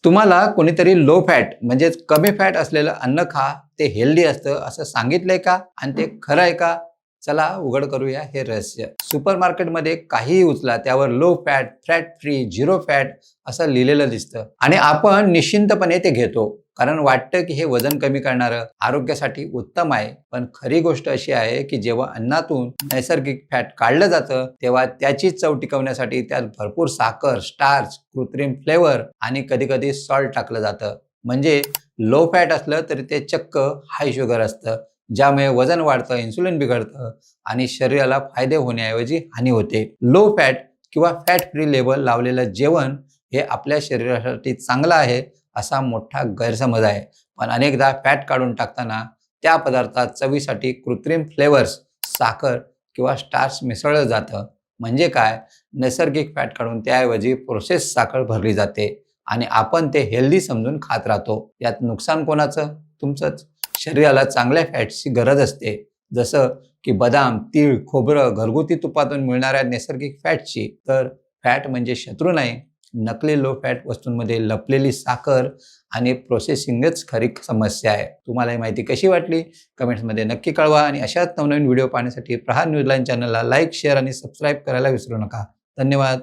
तुम्हाला कोणीतरी low fat म्हणजेच कमी फॅट असलेलं अन्न खा, ते हेल्दी असतं असं सांगितलंय का? आणि ते खरं आहे का? चला उघड करूया हे रहस्य. सुपरमार्केटमध्ये काहीही उचला त्यावर low fat, fat free, zero fat असं लिहिलेलं दिसतं आणि आपण निश्चिंतपणे ते घेतो. कारण वाटतं की हे वजन कमी करणारं, आरोग्यासाठी उत्तम आहे. पण खरी गोष्ट अशी आहे की जेव्हा अन्नातून नैसर्गिक फॅट काढलं जातं, तेव्हा त्याची चव टिकवण्यासाठी त्यात भरपूर साखर, स्टार्च, कृत्रिम फ्लेवर आणि कधी-कधी सॉल्ट टाकलं जातं. म्हणजे लो फॅट असलं तरी ते चक्क हाय शुगर असतं. ज्यामुळे वजन वाढतं, इन्सुलिन बिघडतं आणि शरीराला फायदे होण्याऐवजी हानी होते. लो फॅट किंवा फॅट फ्री लेबल लावलेलं जेवण हे आपल्या शरीरासाठी चांगलं आहे असा मोठा गैरसमज आहे. पण अनेकदा फॅट काढून टाकताना त्या पदार्थात चवीसाठी कृत्रिम फ्लेवर्स, साखर किंवा स्टार्च मिसळलं जातं. म्हणजे काय? नैसर्गिक फॅट काढून त्याऐवजी प्रोसेस साखर भरली जाते आणि आपण ते हेल्दी समजून खात राहतो. यात नुकसान कोणाचं? तुमचंच. शरीराला चांगल्या फॅट्सची गरज असते, जसं की बदाम, तीळ, खोबरं, घरगुती तुपातून मिळणाऱ्या नैसर्गिक फॅटची. तर फॅट म्हणजे शत्रू नाही. नकली लो फॅट वस्तूंमध्ये लपलेली साखर आणि प्रोसेसिंगच खरी समस्या आहे. तुम्हाला ही माहिती कशी वाटली? कमेंट्समध्ये नक्की कळवा आणि अशाच नवनवीन व्हिडिओ पाहण्यासाठी प्रहार न्यूज लाईन चॅनलला लाईक, शेअर आणि सबस्क्राईब करायला विसरू नका. धन्यवाद.